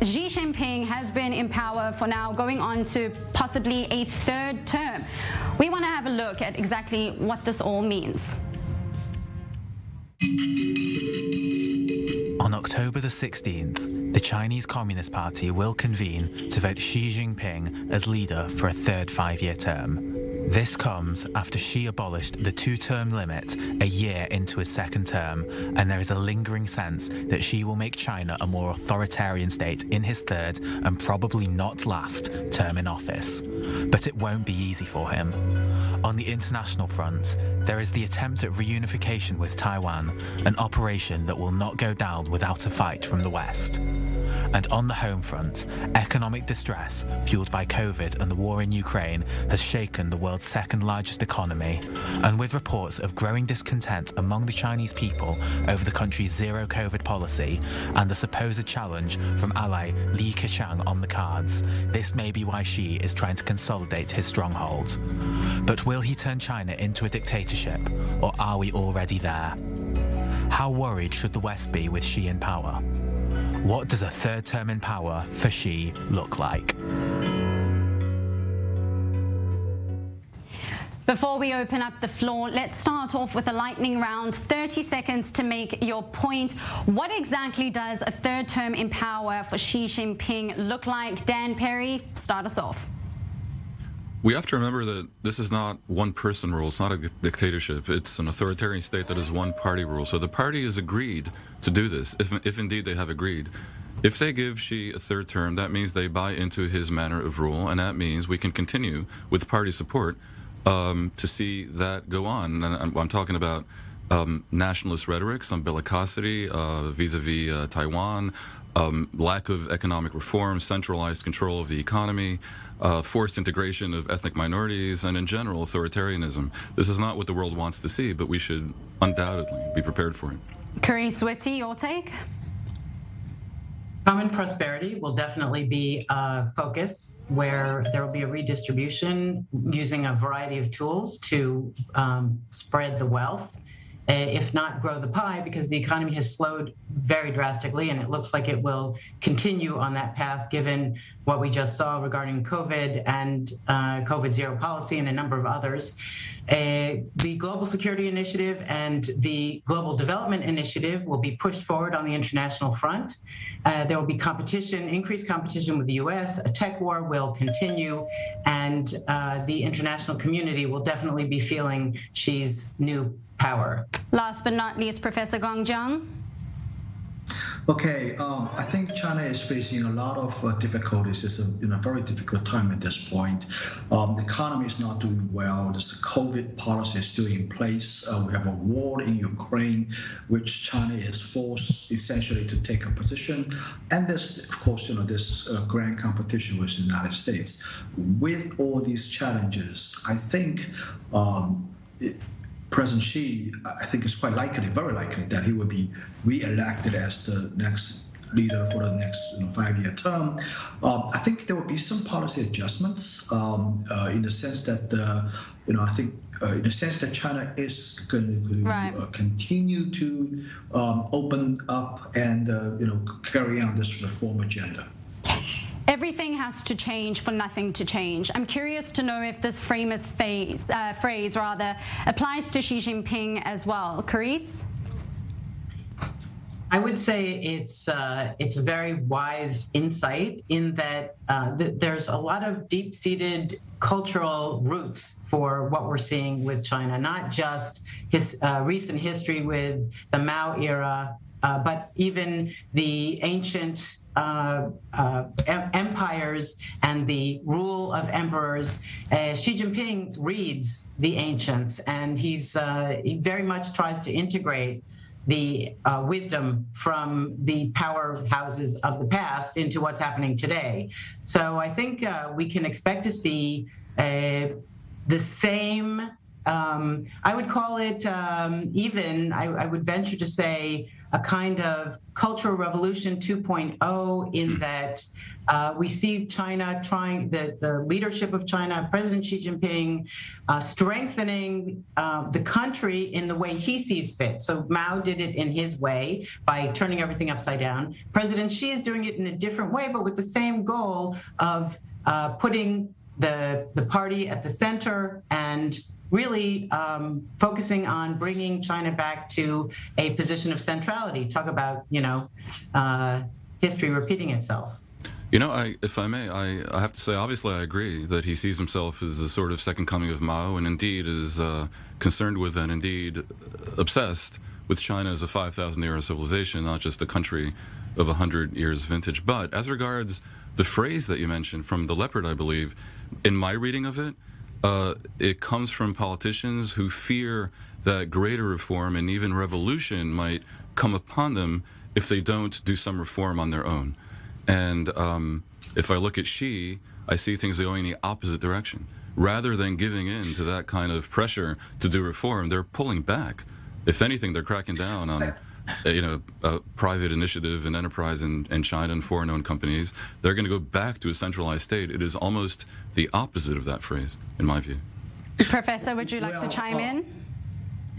Xi Jinping has been in power for now going on to possibly a third term. We want to have a look at exactly what this all means. On October the 16th, the Chinese Communist Party will convene to vote Xi Jinping as leader for a third 5-year term. This comes after Xi abolished the 2-term limit a year into his second term, and there is a lingering sense that Xi will make China a more authoritarian state in his third and probably not last term in office. But it won't be easy for him. On the international front, there is the attempt at reunification with Taiwan, an operation that will not go down without a fight from the West. And on the home front, economic distress fueled by COVID and the war in Ukraine has shaken the world's second largest economy, and with reports of growing discontent among the Chinese people over the country's zero-COVID policy and the supposed challenge from ally Li Keqiang on the cards, this may be why Xi is trying to consolidate his stronghold. But will he turn China into a dictatorship, or are we already there? How worried should the West be with Xi in power? What does a third term in power for Xi look like? Before we open up the floor, let's start off with a lightning round. 30 seconds to make your point. What exactly does a third term in power for Xi Jinping look like? Dan, Perry, start us off. We have to remember that this is not one-person rule. It's not a dictatorship. It's an authoritarian state that is one-party rule. So the party has agreed to do this, if indeed they have agreed. If they give Xi a third term, that means they buy into his manner of rule, and that means we can continue with party support to see that go on. And I'm talking about nationalist rhetoric, some bellicosity vis-a-vis Taiwan, lack of economic reform, centralized control of the economy, forced integration of ethnic minorities, and in general, authoritarianism. This is not what the world wants to see, but we should undoubtedly be prepared for it. Carise Witte, your take? Common prosperity will definitely be a focus where there will be a redistribution using a variety of tools to spread the wealth, if not grow the pie, because the economy has slowed very drastically, and it looks like it will continue on that path given what we just saw regarding COVID and COVID zero policy and a number of others. The Global Security Initiative and the Global Development Initiative will be pushed forward on the international front. There will be competition, increased competition with the US. A tech war will continue, and the international community will definitely be feeling Xi's new power. Last but not least, Professor Gong. Okay, I think China is facing a lot of difficulties. It's a very difficult time at this point. The economy is not doing well. This COVID policy is still in place. We have a war in Ukraine, which China is forced essentially to take a position. And this, of course, this grand competition with the United States. With all these challenges, I think President Xi, I think it's quite likely, very likely, that he will be re-elected as the next leader for the next 5-year term. I think there will be some policy adjustments in the sense that, I think in the sense that China is going to continue to open up and, carry on this reform agenda. Everything has to change for nothing to change. I'm curious to know if this phrase applies to Xi Jinping as well. Carise? I would say it's a very wise insight in that there's a lot of deep-seated cultural roots for what we're seeing with China, not just his recent history with the Mao era, but even the ancient empires and the rule of emperors. Xi Jinping reads the ancients, and he very much tries to integrate the wisdom from the powerhouses of the past into what's happening today. So I think we can expect to see the same I would call it I would venture to say a kind of cultural revolution 2.0 in that we see China trying, the leadership of China, President Xi Jinping, strengthening the country in the way he sees fit. So Mao did it in his way by turning everything upside down. President Xi is doing it in a different way, but with the same goal of putting the party at the center and really focusing on bringing China back to a position of centrality. Talk about, history repeating itself. If I may, I have to say, obviously I agree that he sees himself as a sort of second coming of Mao, and indeed is concerned with and indeed obsessed with China as a 5,000-year civilization, not just a country of 100 years vintage. But as regards the phrase that you mentioned from the Leopard, I believe, in my reading of it, it comes from politicians who fear that greater reform and even revolution might come upon them if they don't do some reform on their own. And if I look at Xi, I see things going in the opposite direction. Rather than giving in to that kind of pressure to do reform, they're pulling back. If anything, they're cracking down on private initiative and enterprise in China and foreign-owned companies. They're going to go back to a centralized state. It is almost the opposite of that phrase, in my view. Professor, would you like to chime in?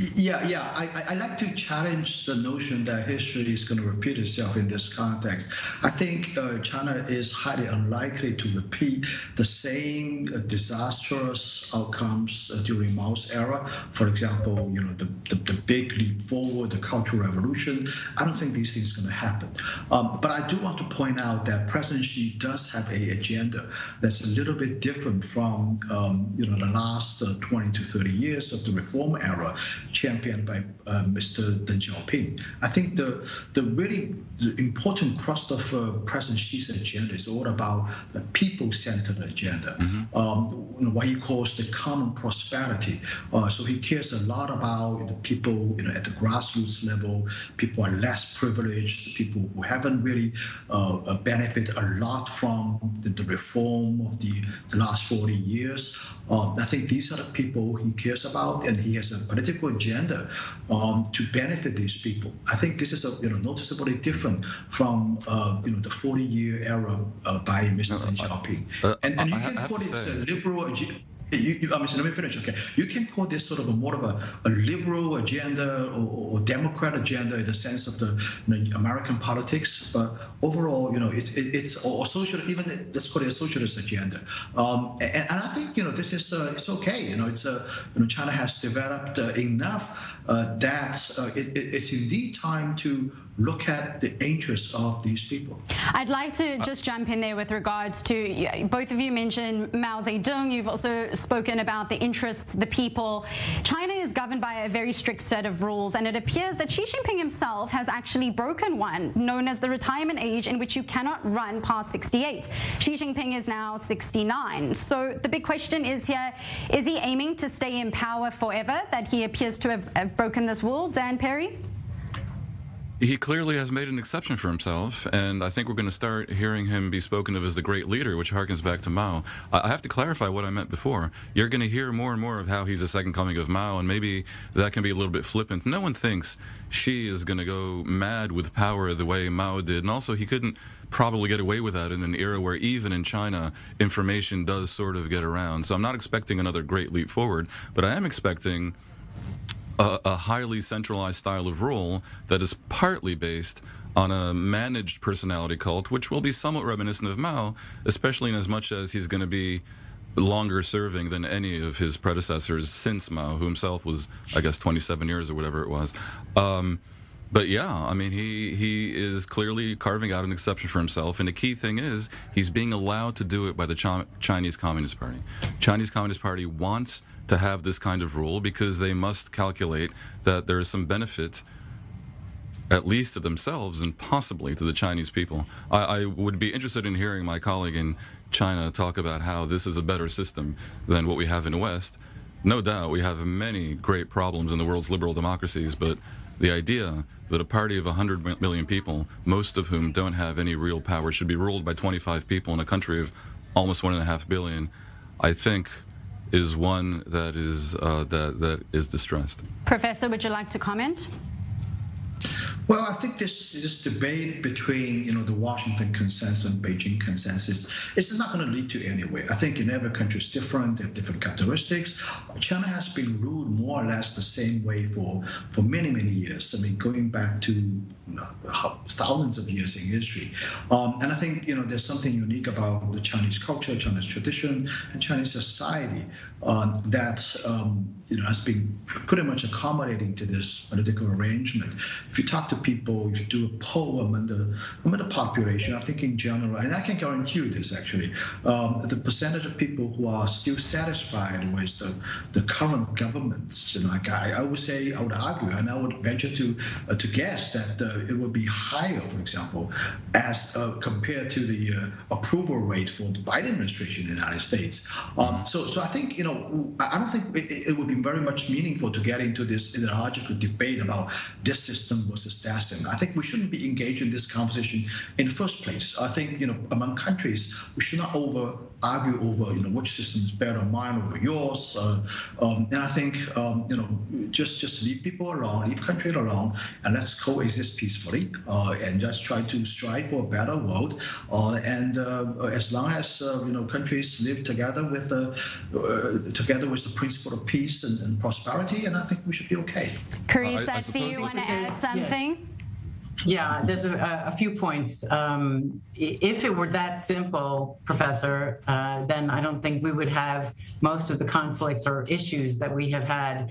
I like to challenge the notion that history is going to repeat itself in this context. I think China is highly unlikely to repeat the same disastrous outcomes during Mao's era. For example, the big leap forward, the Cultural Revolution. I don't think these things are going to happen. But I do want to point out that President Xi does have an agenda that's a little bit different from the last 20 to 30 years of the reform era, championed by Mr. Jinping. I think the really important crust of President Xi's agenda is all about the people-centered agenda, what he calls the common prosperity. So he cares a lot about the people at the grassroots level, people are less privileged, people who haven't really benefited a lot from the reform of the last 40 years. I think these are the people he cares about, and he has a political agenda to benefit these people. I think this is noticeably different from the 40-year era by Mr. Jinping. And you can call it a liberal. Let me finish. Okay, you can call this sort of more of a liberal agenda or Democrat agenda in the sense of the American politics, but overall, it's or social. Even let's call it a socialist agenda. And I think this is it's okay. China has developed enough that it's indeed time to look at the interests of these people. I'd like to just jump in there with regards to, both of you mentioned Mao Zedong. You've also spoken about the interests, the people. China is governed by a very strict set of rules, and it appears that Xi Jinping himself has actually broken one, known as the retirement age, in which you cannot run past 68. Xi Jinping is now 69. So the big question is here, is he aiming to stay in power forever, that he appears to have broken this rule? Dan Perry? He clearly has made an exception for himself, and I think we're going to start hearing him be spoken of as the great leader, which harkens back to Mao. I have to clarify what I meant before. You're going to hear more and more of how he's a second coming of Mao, and maybe that can be a little bit flippant. No one thinks Xi is going to go mad with power the way Mao did, and also he couldn't probably get away with that in an era where even in China, information does sort of get around. So I'm not expecting another great leap forward, but I am expecting a highly centralized style of rule that is partly based on a managed personality cult, which will be somewhat reminiscent of Mao, especially in as much as he's going to be longer serving than any of his predecessors since Mao, who himself was, I guess, 27 years or whatever it was. But yeah, I mean, he is clearly carving out an exception for himself, and the key thing is he's being allowed to do it by the Chinese Communist Party. Chinese Communist Party wants to have this kind of rule because they must calculate that there is some benefit, at least to themselves and possibly to the Chinese people. I would be interested in hearing my colleague in China talk about how this is a better system than what we have in the West. No doubt we have many great problems in the world's liberal democracies, but the idea that a party of 100 million people, most of whom don't have any real power, should be ruled by 25 people in a country of almost 1.5 billion, I think is one that is distressed. Professor, would you like to comment? Well, I think this debate between the Washington consensus and Beijing consensus is not going to lead to anywhere. I think every country is different. They have different characteristics. China has been ruled more or less the same way for many, many years. I mean, going back to thousands of years in history. And I think there's something unique about the Chinese culture, Chinese tradition, and Chinese society that has been pretty much accommodating to this political arrangement. If you talk to people, if you do a poll among the population, I think in general, and I can guarantee you this actually, the percentage of people who are still satisfied with the current government, I would argue, and I would venture to guess that it would be higher, for example, as compared to the approval rate for the Biden administration in the United States. So I think I don't think it would be very much meaningful to get into this ideological debate about this system versus that system. I think we shouldn't be engaged in this conversation in the first place. I think among countries we should not argue over which system is better, mine over yours. And I think just leave people alone, leave countries alone, and let's coexist peacefully and just try to strive for a better world. And as long as countries live together with the principle of peace and prosperity, and I think we should be okay. Carise, I see you want to add something. Yeah, there's a few points. If it were that simple, Professor, then I don't think we would have most of the conflicts or issues that we have had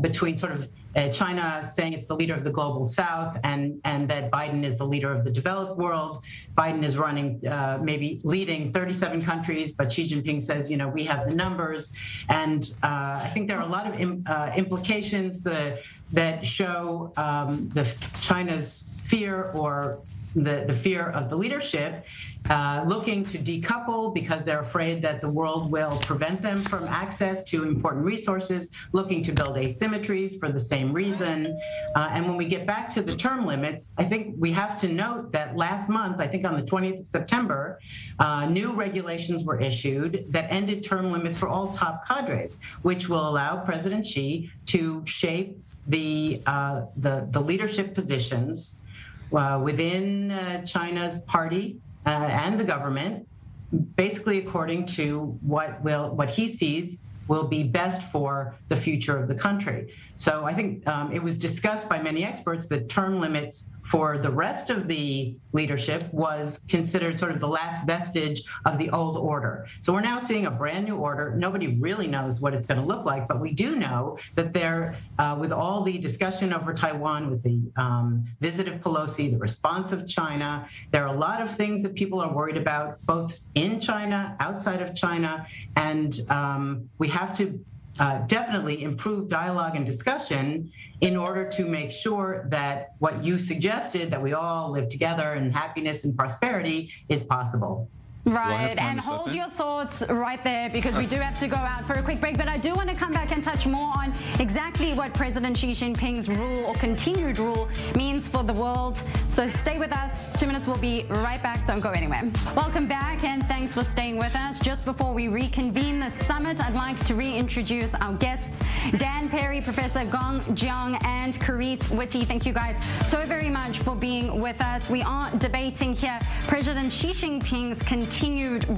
between sort of China saying it's the leader of the global south and that Biden is the leader of the developed world. Biden is running, maybe leading 37 countries, but Xi Jinping says, we have the numbers. And I think there are a lot of implications that show China's fear or the fear of the leadership, looking to decouple because they're afraid that the world will prevent them from access to important resources, looking to build asymmetries for the same reason. And when we get back to the term limits, I think we have to note that last month, I think on the 20th of September, new regulations were issued that ended term limits for all top cadres, which will allow President Xi to shape the leadership positions within China's party and the government, basically according to what he sees will be best for the future of the country. So I think it was discussed by many experts that term limits for the rest of the leadership was considered sort of the last vestige of the old order. So we're now seeing a brand new order. Nobody really knows what it's going to look like, but we do know that there, with all the discussion over Taiwan, with the visit of Pelosi, the response of China, there are a lot of things that people are worried about, both in China, outside of China, and we have to definitely improve dialogue and discussion in order to make sure that what you suggested, that we all live together in happiness and prosperity, is possible. Right, and hold your thoughts right there because we do have to go out for a quick break, but I do want to come back and touch more on exactly what President Xi Jinping's rule or continued rule means for the world. So stay with us. 2 minutes, we'll be right back. Don't go anywhere. Welcome back and thanks for staying with us. Just before we reconvene the summit, I'd like to reintroduce our guests, Dan Perry, Professor Gong, Jiong, and Carise Witte. Thank you guys so very much for being with us. We are debating here President Xi Jinping's continued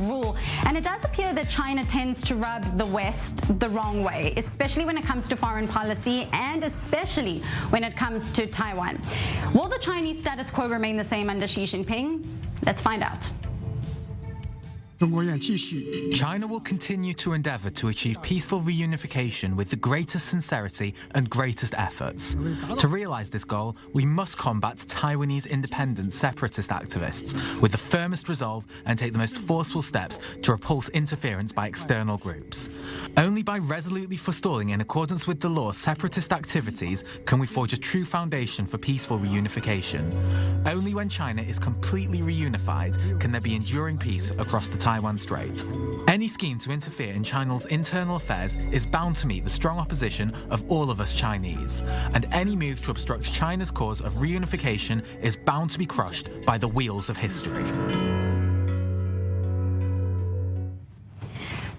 rule. And it does appear that China tends to rub the West the wrong way, especially when it comes to foreign policy and especially when it comes to Taiwan. Will the Chinese status quo remain the same under Xi Jinping? Let's find out. China will continue to endeavour to achieve peaceful reunification with the greatest sincerity and greatest efforts. To realise this goal, we must combat Taiwanese independent separatist activists with the firmest resolve and take the most forceful steps to repulse interference by external groups. Only by resolutely forestalling in accordance with the law separatist activities can we forge a true foundation for peaceful reunification. Only when China is completely reunified can there be enduring peace across the Taiwan Strait. Any scheme to interfere in China's internal affairs is bound to meet the strong opposition of all of us Chinese, and any move to obstruct China's cause of reunification is bound to be crushed by the wheels of history.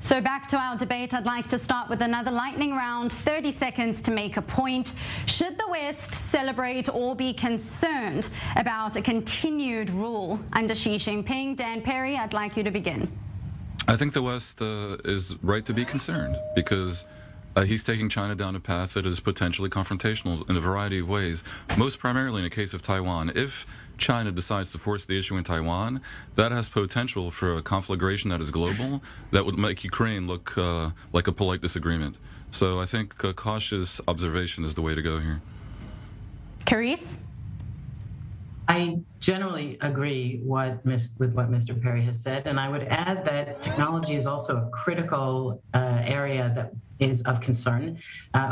So back to our debate, I'd like to start with another lightning round, 30 seconds to make a point. Should the West celebrate or be concerned about a continued rule under Xi Jinping? Dan Perry, I'd like you to begin. I think the West is right to be concerned because he's taking China down a path that is potentially confrontational in a variety of ways, most primarily in the case of Taiwan. If China decides to force the issue in Taiwan, that has potential for a conflagration that is global that would make Ukraine look like a polite disagreement. So I think cautious observation is the way to go here. Carise? I generally agree with what Mr. Perry has said, and I would add that technology is also a critical area that is of concern.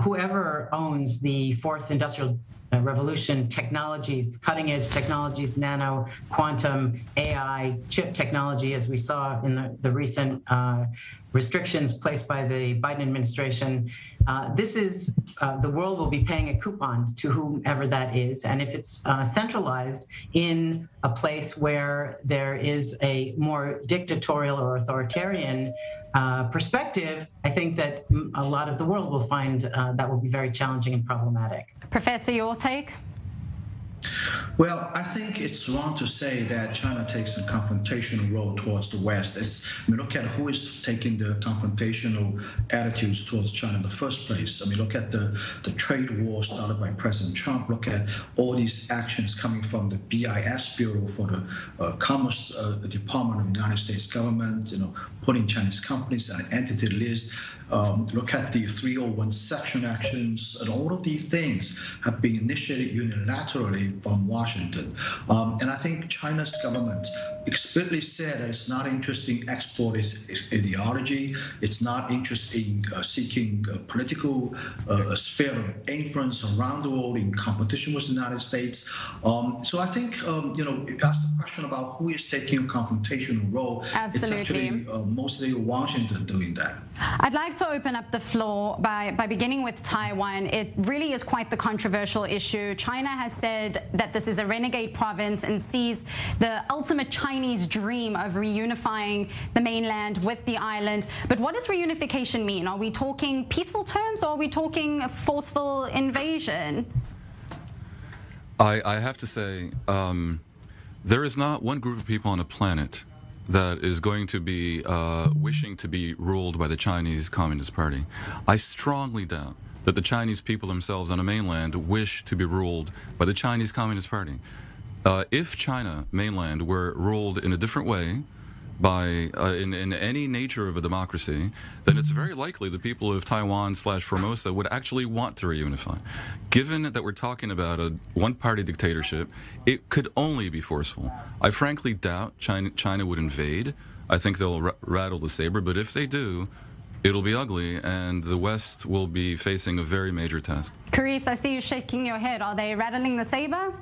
Whoever owns the fourth industrial revolution technologies, cutting-edge technologies, nano, quantum, AI, chip technology, as we saw in the recent restrictions placed by the Biden administration, the world will be paying a coupon to whomever that is. And if it's centralized in a place where there is a more dictatorial or authoritarian perspective, I think that a lot of the world will find that will be very challenging and problematic. Professor, your take? Well, I think it's wrong to say that China takes a confrontational role towards the West. Look at who is taking the confrontational attitudes towards China in the first place. Look at the trade war started by President Trump. Look at all these actions coming from the BIS Bureau for the Commerce Department of the United States government, putting Chinese companies on an entity list. Look at the 301 section actions, and all of these things have been initiated unilaterally from Washington. And I think China's government explicitly said that it's not interested in export ideology. It's not interested in seeking a political sphere of influence around the world in competition with the United States. So I think, you asked the question about who is taking a confrontational role. Absolutely. It's actually mostly Washington doing that. I'd like to open up the floor by beginning with Taiwan. It really is quite the controversial issue. China has said that this is a renegade province and sees the ultimate Chinese dream of reunifying the mainland with the island. But what does reunification mean? Are we talking peaceful terms or are we talking a forceful invasion? I have to say, there is not one group of people on the planet that is going to be wishing to be ruled by the Chinese Communist Party. I strongly doubt that the Chinese people themselves on the mainland wish to be ruled by the Chinese Communist Party. If China mainland were ruled in a different way, by in any nature of a democracy, then it's very likely the people of Taiwan/Formosa would actually want to reunify. Given that we're talking about a one-party dictatorship, it could only be forceful. I frankly doubt China would invade. I think they'll rattle the saber, but if they do, it'll be ugly, and the West will be facing a very major test. Carise, I see you shaking your head. Are they rattling the saber?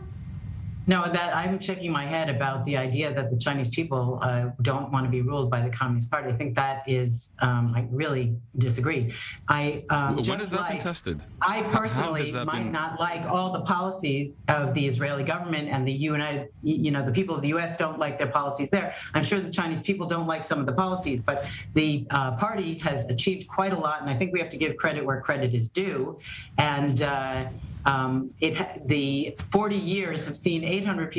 No, that I'm shaking my head about the idea that the Chinese people don't want to be ruled by the Communist Party. I think that is, I really disagree. When has that been tested? I personally might not like all the policies of the Israeli government, and the people of the U.S. don't like their policies there. I'm sure the Chinese people don't like some of the policies, but the party has achieved quite a lot, and I think we have to give credit where credit is due. And the 40 years have seen 800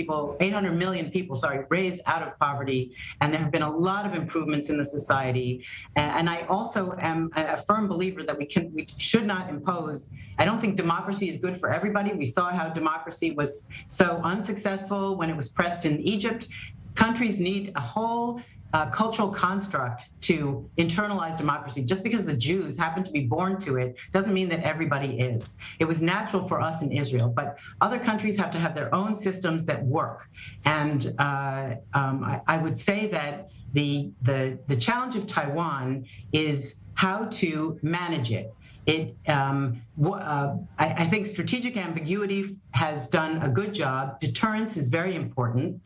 million people, raised out of poverty, and there have been a lot of improvements in the society. And I also am a firm believer that we should not impose. I don't think democracy is good for everybody. We saw how democracy was so unsuccessful when it was pressed in Egypt. Countries need a whole cultural construct to internalize democracy. Just because the Jews happen to be born to it doesn't mean that everybody is. It was natural for us in Israel, but other countries have to have their own systems that work. And I would say that the challenge of Taiwan is how to manage it. I think strategic ambiguity has done a good job. Deterrence is very important.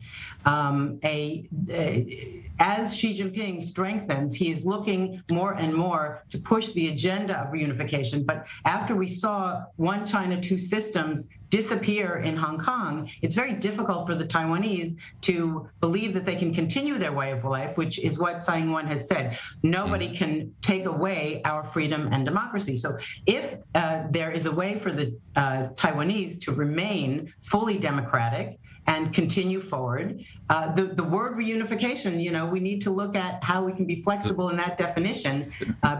as Xi Jinping strengthens, he is looking more and more to push the agenda of reunification. But after we saw one China, two systems disappear in Hong Kong, it's very difficult for the Taiwanese to believe that they can continue their way of life, which is what Tsai Ing-wen has said. Nobody can take away our freedom and democracy. So if there is a way for the Taiwanese to remain fully democratic and continue forward, the word reunification, we need to look at how we can be flexible in that definition,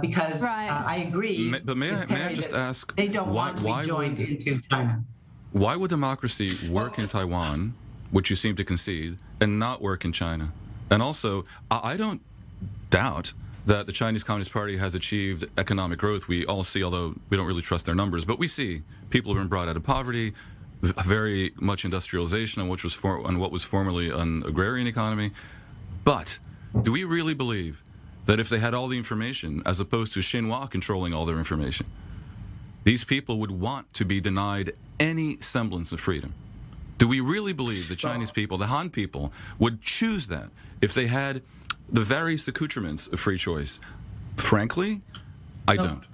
because I agree. But may I just ask, they don't want to be joined into China. Why would democracy work in Taiwan, which you seem to concede, and not work in China? And also, I don't doubt that the Chinese Communist Party has achieved economic growth. We all see, although we don't really trust their numbers, but we see people have been brought out of poverty, very much industrialization on what was formerly an agrarian economy. But do we really believe that if they had all the information, as opposed to Xinhua controlling all their information, these people would want to be denied any semblance of freedom? Do we really believe the Chinese people, the Han people, would choose that if they had the various accoutrements of free choice? Frankly, I don't.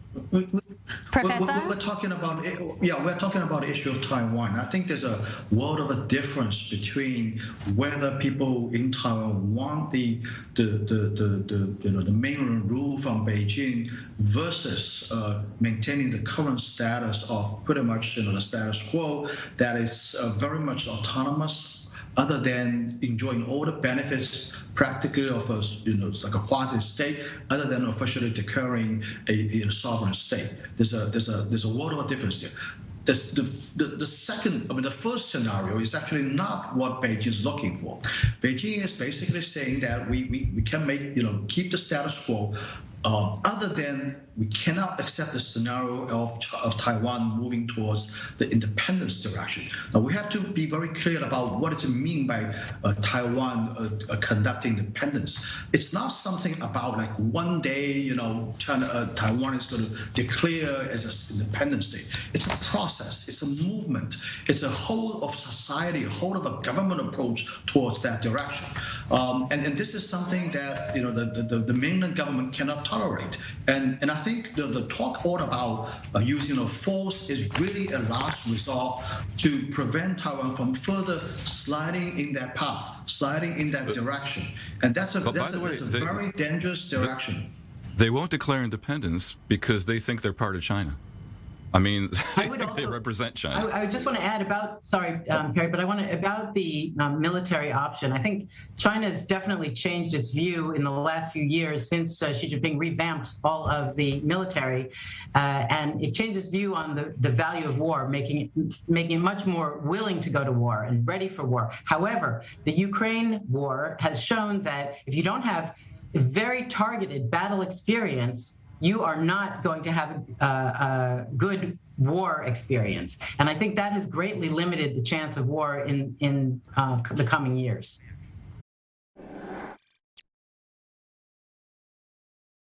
Professor? We're talking about the issue of Taiwan. I think there's a world of a difference between whether people in Taiwan want the mainland rule from Beijing versus maintaining the current status of pretty much the status quo that is very much autonomous, other than enjoying all the benefits practically of it's like a quasi-state, other than officially declaring a sovereign state. There's a world of a difference there. The first scenario is actually not what Beijing is looking for. Beijing is basically saying that we can keep the status quo, other than we cannot accept the scenario of Taiwan moving towards the independence direction. Now, we have to be very clear about what does it mean by Taiwan conducting independence. It's not something about like one day, Taiwan is going to declare as an independent state. It's a process. It's a movement. It's a whole of society, a whole of a government approach towards that direction. And this is something that the mainland government cannot tolerate. And I think the talk all about using force is really a last resort to prevent Taiwan from further sliding in that path, sliding in that direction. And that's a very dangerous direction. They won't declare independence because they think they're part of China. I mean, they represent China. I just want to add Perry, but about the military option. I think China has definitely changed its view in the last few years since Xi Jinping revamped all of the military, and it changed its view on the value of war, making it much more willing to go to war and ready for war. However, the Ukraine war has shown that if you don't have very targeted battle experience, you are not going to have a good war experience. And I think that has greatly limited the chance of war in the coming years.